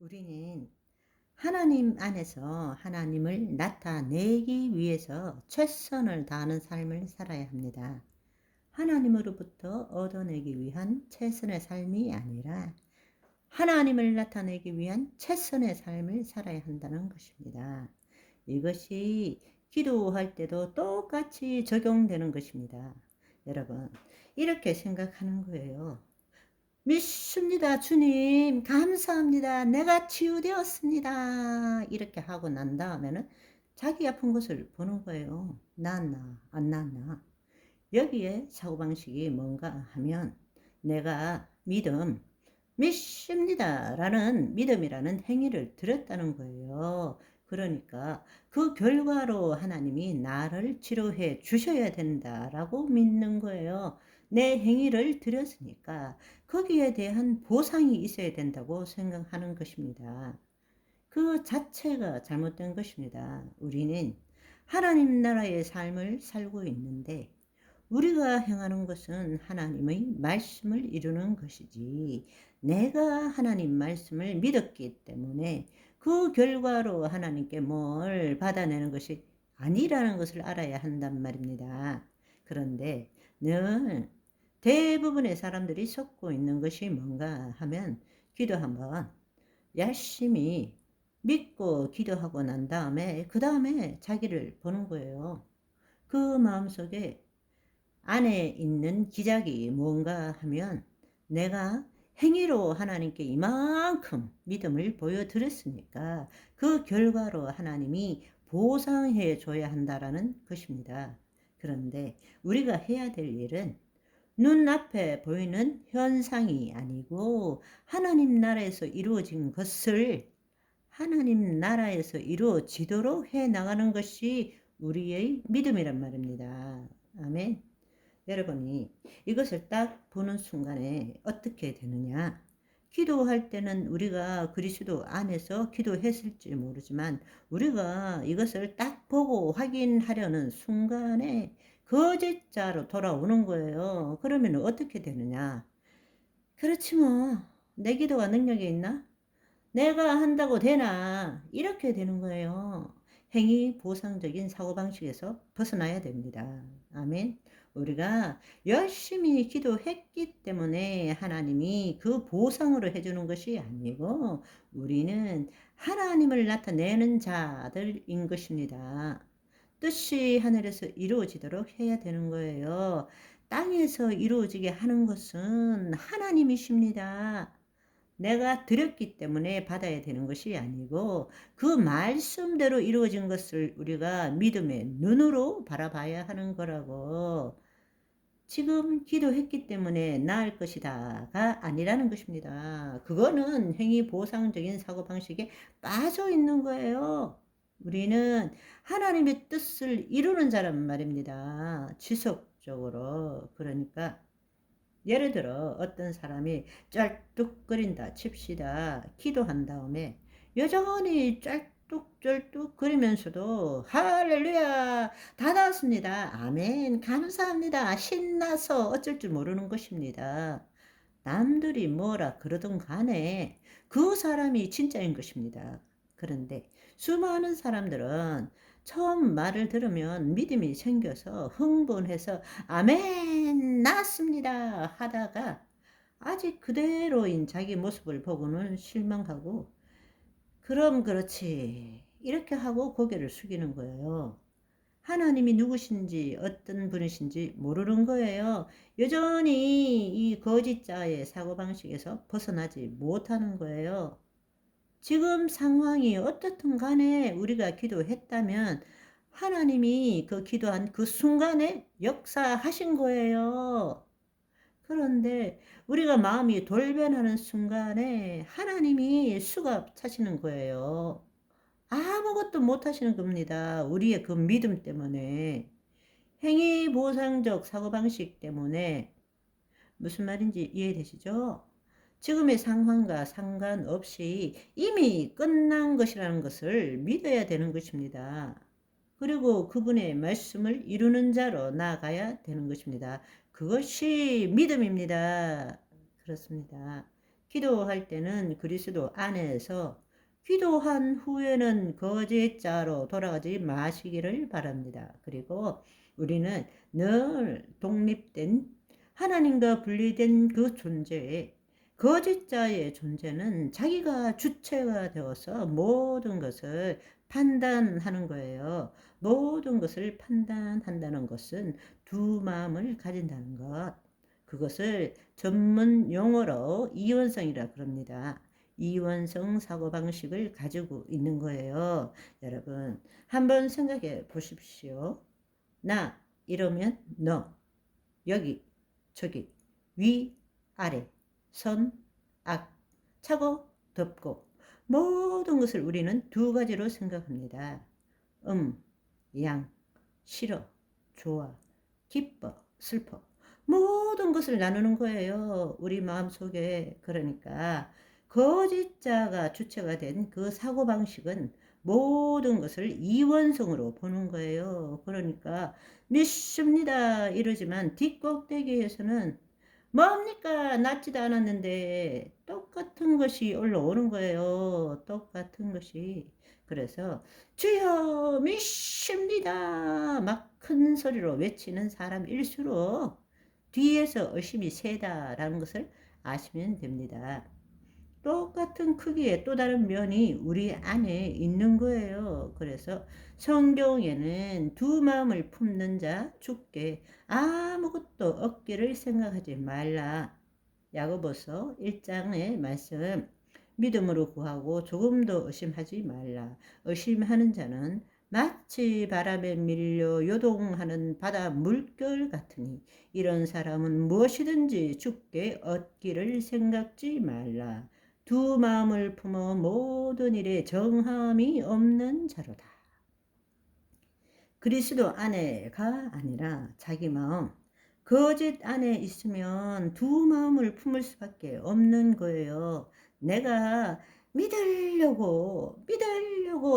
우리는 하나님 안에서 하나님을 나타내기 위해서 최선을 다하는 삶을 살아야 합니다. 하나님으로부터 얻어내기 위한 최선의 삶이 아니라 하나님을 나타내기 위한 최선의 삶을 살아야 한다는 것입니다. 이것이 기도할 때도 똑같이 적용되는 것입니다. 여러분, 이렇게 생각하는 거예요. 믿습니다. 주님, 감사합니다. 내가 치유되었습니다. 이렇게 하고 난 다음에는 자기 아픈 것을 보는 거예요. 나았나, 안 나았나. 여기에 사고방식이 뭔가 하면 내가 믿습니다. 라는 믿음이라는 행위를 드렸다는 거예요. 그러니까 그 결과로 하나님이 나를 치료해 주셔야 된다라고 믿는 거예요. 내 행위를 드렸으니까 거기에 대한 보상이 있어야 된다고 생각하는 것입니다. 그 자체가 잘못된 것입니다. 우리는 하나님 나라의 삶을 살고 있는데 우리가 행하는 것은 하나님의 말씀을 이루는 것이지, 내가 하나님 말씀을 믿었기 때문에 그 결과로 하나님께 뭘 받아내는 것이 아니라는 것을 알아야 한단 말입니다. 그런데 늘 대부분의 사람들이 속고 있는 것이 뭔가 하면, 기도 한번 열심히 믿고 기도하고 난 다음에 그 다음에 자기를 보는 거예요. 그 마음속에 안에 있는 기작이 뭔가 하면, 내가 행위로 하나님께 이만큼 믿음을 보여드렸으니까 그 결과로 하나님이 보상해 줘야 한다라는 것입니다. 그런데 우리가 해야 될 일은 눈앞에 보이는 현상이 아니고 하나님 나라에서 이루어진 것을 하나님 나라에서 이루어지도록 해 나가는 것이 우리의 믿음이란 말입니다. 아멘. 여러분이 이것을 딱 보는 순간에 어떻게 되느냐? 기도할 때는 우리가 그리스도 안에서 기도했을지 모르지만 우리가 이것을 딱 보고 확인하려는 순간에 거짓자로 돌아오는 거예요. 그러면 어떻게 되느냐? 그렇지 뭐. 내 기도가 능력이 있나? 내가 한다고 되나? 이렇게 되는 거예요. 행위 보상적인 사고방식에서 벗어나야 됩니다. 아멘. 우리가 열심히 기도했기 때문에 하나님이 그 보상으로 해주는 것이 아니고 우리는 하나님을 나타내는 자들인 것입니다. 뜻이 하늘에서 이루어지도록 해야 되는 거예요. 땅에서 이루어지게 하는 것은 하나님이십니다. 내가 드렸기 때문에 받아야 되는 것이 아니고 그 말씀대로 이루어진 것을 우리가 믿음의 눈으로 바라봐야 하는 거라고. 지금 기도했기 때문에 나을 것이다가 아니라는 것입니다. 그거는 행위 보상적인 사고방식에 빠져 있는 거예요. 우리는 하나님의 뜻을 이루는 자란 말입니다. 지속적으로. 그러니까 예를 들어 어떤 사람이 쩔뚝거린다 칩시다. 기도한 다음에 여전히 쩔뚝쩔뚝 거리면서도 할렐루야 다 닿았습니다. 아멘 감사합니다. 신나서 어쩔 줄 모르는 것입니다. 남들이 뭐라 그러든 간에 그 사람이 진짜인 것입니다. 그런데 수많은 사람들은 처음 말을 들으면 믿음이 생겨서 흥분해서 아멘 나았습니다 하다가 아직 그대로인 자기 모습을 보고는 실망하고 그럼 그렇지 이렇게 하고 고개를 숙이는 거예요. 하나님이 누구신지 어떤 분이신지 모르는 거예요. 여전히 이 거짓자의 사고방식에서 벗어나지 못하는 거예요. 지금 상황이 어떻든 간에 우리가 기도했다면 하나님이 그 기도한 그 순간에 역사하신 거예요. 그런데 우리가 마음이 돌변하는 순간에 하나님이 수갑 차시는 거예요. 아무것도 못 하시는 겁니다. 우리의 그 믿음 때문에. 행위 보상적 사고방식 때문에. 무슨 말인지 이해되시죠? 지금의 상황과 상관없이 이미 끝난 것이라는 것을 믿어야 되는 것입니다. 그리고 그분의 말씀을 이루는 자로 나아가야 되는 것입니다. 그것이 믿음입니다. 그렇습니다. 기도할 때는 그리스도 안에서, 기도한 후에는 거짓자로 돌아가지 마시기를 바랍니다. 그리고 우리는 늘 독립된, 하나님과 분리된 그 존재에, 거짓자의 존재는 자기가 주체가 되어서 모든 것을 판단하는 거예요. 모든 것을 판단한다는 것은 두 마음을 가진다는 것. 그것을 전문 용어로 이원성이라 그럽니다. 이원성 사고방식을 가지고 있는 거예요. 여러분, 한번 생각해 보십시오. 나 이러면 너, 여기, 저기, 위, 아래, 선, 악, 차고, 덮고, 모든 것을 우리는 두 가지로 생각합니다. 양, 싫어, 좋아, 기뻐, 슬퍼. 모든 것을 나누는 거예요. 우리 마음속에. 그러니까 거짓자가 주체가 된 그 사고방식은 모든 것을 이원성으로 보는 거예요. 그러니까 믿습니다 이러지만 뒷꼭대기에서는 뭡니까? 낫지도 않았는데 똑같은 것이 올라오는 거예요. 똑같은 것이. 그래서 주여 믿습니다 막 큰 소리로 외치는 사람일수록 뒤에서 의심이 세다라는 것을 아시면 됩니다. 똑같은 크기의 또 다른 면이 우리 안에 있는 거예요. 그래서 성경에는 두 마음을 품는 자 죽게 아무것도 없기를 생각하지 말라. 야고보서 1장의 말씀, 믿음으로 구하고 조금도 의심하지 말라. 의심하는 자는 마치 바람에 밀려 요동하는 바다 물결 같으니 이런 사람은 무엇이든지 죽게 얻기를 생각지 말라. 두 마음을 품어 모든 일에 정함이 없는 자로다. 그리스도 안에가 아니라 자기 마음, 거짓 안에 있으면 두 마음을 품을 수밖에 없는 거예요. 내가 믿으려고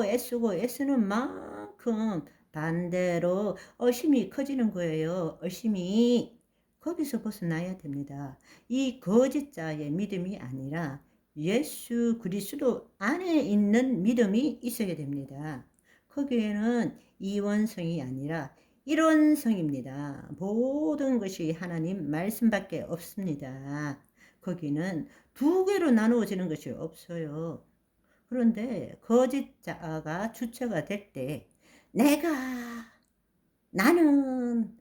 애쓰고 애쓰는 만큼 반대로 의심이 커지는 거예요. 의심이. 거기서 벗어나야 됩니다. 이 거짓자의 믿음이 아니라 예수 그리스도 안에 있는 믿음이 있어야 됩니다. 거기에는 이원성이 아니라 일원성입니다. 모든 것이 하나님 말씀밖에 없습니다. 거기는 두 개로 나누어지는 것이 없어요. 그런데 거짓자가 주체가 될 때 나는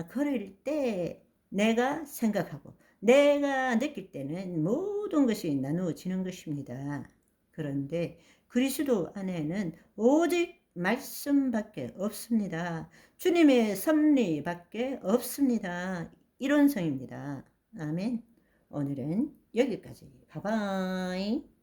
그럴 때 내가 생각하고 내가 느낄 때는 모든 것이 나누어지는 것입니다. 그런데 그리스도 안에는 오직 말씀밖에 없습니다. 주님의 섭리밖에 없습니다. 이론성입니다. 아멘. 오늘은 여기까지. 바이바이.